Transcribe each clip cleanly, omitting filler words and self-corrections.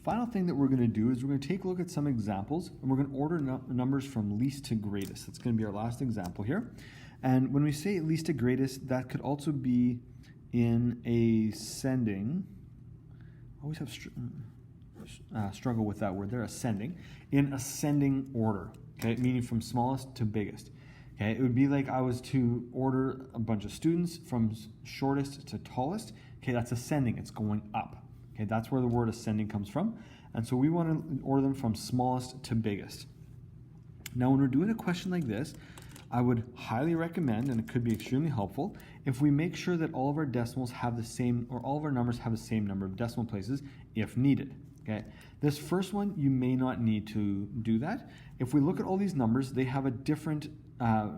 final thing that we're going to do is we're going to take a look at some examples, and we're going to order numbers from least to greatest. That's going to be our last example here. And when we say least to greatest, that could also be in ascending. I always have struggle with that word there, ascending. In ascending order, okay, meaning from smallest to biggest. Okay, it would be like I was to order a bunch of students from shortest to tallest. Okay, that's ascending, it's going up. Okay, that's where the word ascending comes from. And so we want to order them from smallest to biggest. Now, when we're doing a question like this, I would highly recommend, and it could be extremely helpful, if we make sure that all of our decimals have the same, or all of our numbers have the same number of decimal places if needed. Okay, this first one, you may not need to do that. If we look at all these numbers, they have a different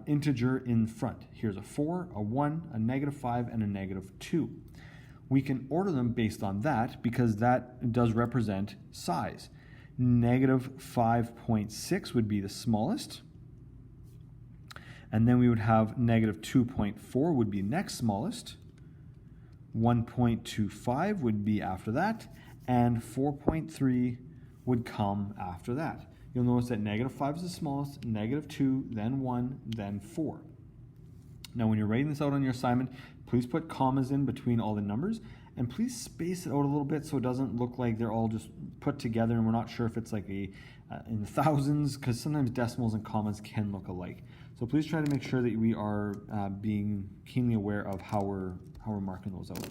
integer in front. Here's a 4, a 1, a -5, and a -2. We can order them based on that because that does represent size. -5.6 would be the smallest. And then we would have -2.4 would be next smallest. 1.25 would be after that. And 4.3 would come after that. You'll notice that -5 is the smallest, -2, then 1, then 4. Now when you're writing this out on your assignment, please put commas in between all the numbers, and please space it out a little bit so it doesn't look like they're all just put together and we're not sure if it's like in the thousands, because sometimes decimals and commas can look alike. So please try to make sure that we are being keenly aware of how we're marking those out.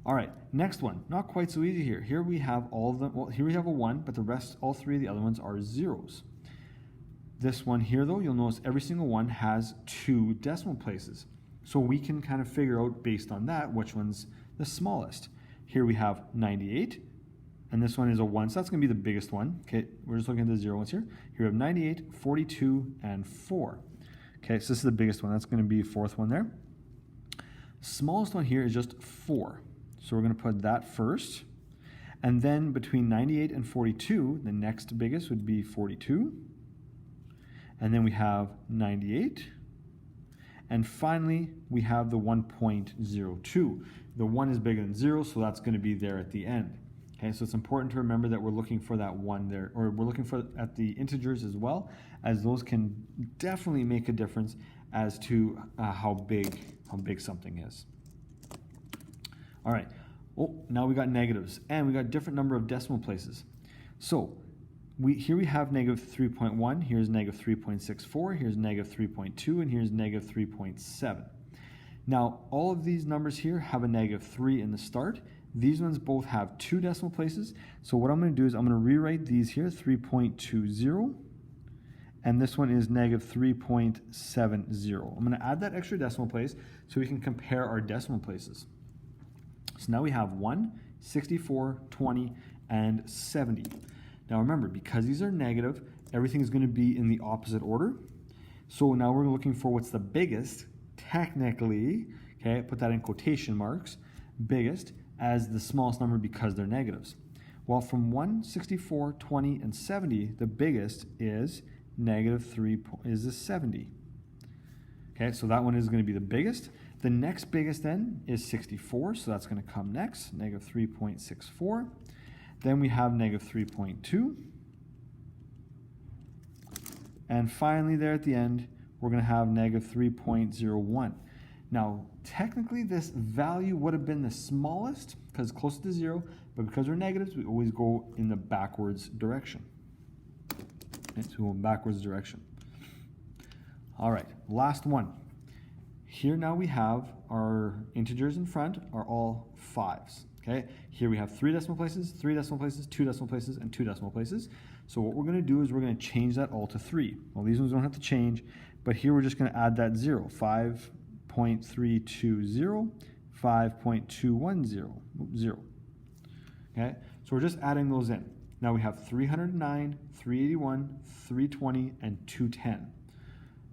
All right, next one, not quite so easy here. Here we have all of them, well, here we have a 1, but the rest, all three of the other ones are zeros. This one here, though, you'll notice every single one has 2 decimal places. So we can kind of figure out based on that which one's the smallest. Here we have 98, and this one is a 1, so that's going to be the biggest one. Okay, we're just looking at the 0 ones here. Here we have 98, 42, and 4. Okay, so this is the biggest one. That's going to be the 4th one there. Smallest one here is just 4. So we're going to put that first. And then between 98 and 42, the next biggest would be 42. And then we have 98. And finally, we have the 1.02. The 1 is bigger than 0, so that's going to be there at the end. Okay, so it's important to remember that we're looking for that 1 there, or we're looking for at the integers as well, as those can definitely make a difference as to how big something is. All right, oh, now we got negatives, and we got different number of decimal places. So here we have -3.1, here's -3.64, here's -3.2, and here's -3.7. Now, all of these numbers here have a -3 in the start. These ones both have 2 decimal places. So what I'm going to do is I'm going to rewrite these here, 3.20, and this one is -3.70. I'm going to add that extra decimal place so we can compare our decimal places. So now we have 1, 64, 20, and 70. Now remember, because these are negative, everything is going to be in the opposite order. So now we're looking for what's the biggest, technically, okay, put that in quotation marks, biggest, as the smallest number because they're negatives. Well, from 1, 64, 20, and 70, the biggest is is 70. Okay, so that one is going to be the biggest. The next biggest then is 64, so that's going to come next, -3.64. Then we have -3.2. And finally there at the end, we're going to have -3.01. Now, technically this value would have been the smallest because it's close to 0, but because we're negatives, we always go in the backwards direction. Okay, so we go in backwards direction. All right, last one. Here now we have our integers in front are all 5s. Okay, here we have 3 decimal places, 3 decimal places, 2 decimal places, and 2 decimal places. So what we're going to do is we're going to change that all to 3. Well, these ones don't have to change, but here we're just going to add that 0. 5.320, 5.210, 0. Okay, so we're just adding those in. Now we have 309, 381, 320, and 210.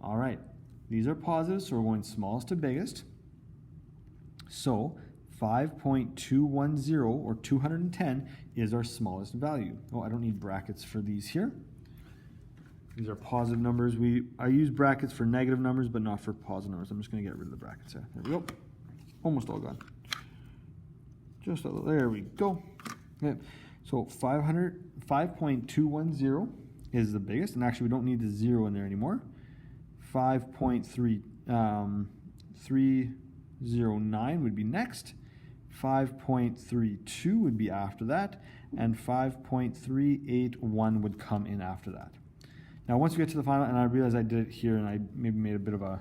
All right, these are positives, so we're going smallest to biggest. So 5.210 or 210 is our smallest value. Oh, I don't need brackets for these here. These are positive numbers. I use brackets for negative numbers, but not for positive numbers. I'm just going to get rid of the brackets there. There we go. Almost all gone. There we go. Okay. So 5.210 is the biggest, and actually we don't need the 0 in there anymore. 5.309 would be next. 5.32 would be after that, and 5.381 would come in after that. Now once we get to the final, and I realize I did it here and I maybe made a bit of a,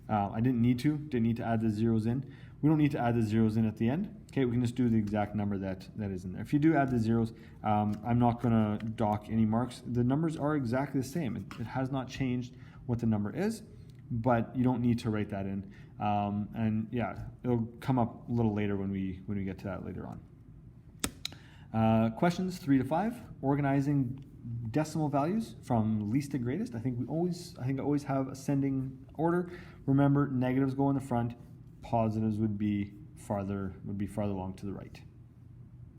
I didn't need to add the zeros in. We don't need to add the zeros in at the end. Okay, we can just do the exact number that is in there. If you do add the zeros, I'm not going to dock any marks. The numbers are exactly the same. It has not changed what the number is, but you don't need to write that in. And yeah, it'll come up a little later when we get to that later on. Questions 3 to 5. Organizing decimal values from least to greatest. I think I always have ascending order. Remember, negatives go in the front, positives would be farther along to the right.